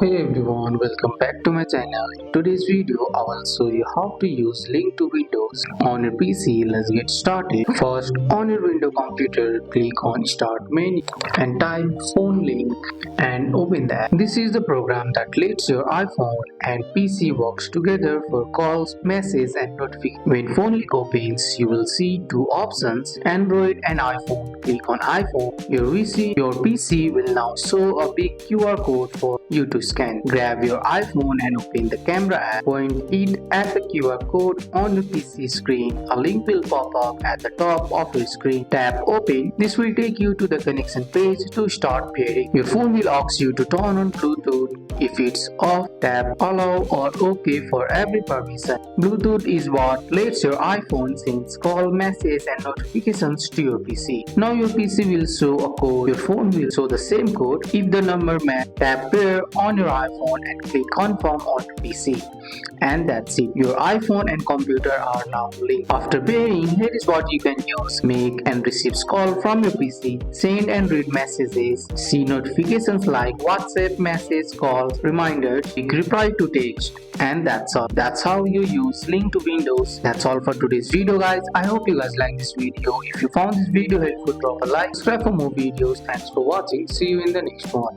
Hey everyone, welcome back to my channel. In today's video, I will show you how to use link to Windows on your PC. Let's get started. First, on your Windows computer, click on Start menu and type phone link and open that. This is the program that lets your iPhone and PC works together for calls, messages and notifications. When phone link opens, you will see two options, Android and iPhone. Click on iPhone. Your PC will now show a big QR code for you to scan. Grab your iPhone and open the camera app. Point it at the QR code on your PC screen. A link will pop up at the top of your screen. Tap open. This will take you to the connection page to start pairing. Your phone will ask you to turn on Bluetooth. If it's off, tap allow or OK for every permission. Bluetooth is what lets your iPhone send call, messages and notifications to your PC. Now your PC will show a code. Your phone will show the same code. If the number match, tap pair on your iPhone and click confirm on your PC. And that's it. Your iPhone and computer are now linked. After pairing, here is what you can use. Make and receive call from your PC. Send and read messages. See notifications like WhatsApp, message, calls, reminders, reply to text. And that's all. That's how you use link to Windows. That's all for today's video guys. I hope you guys like this video. If you found this video helpful, drop a like, subscribe for more videos. Thanks for watching. See you in the next one.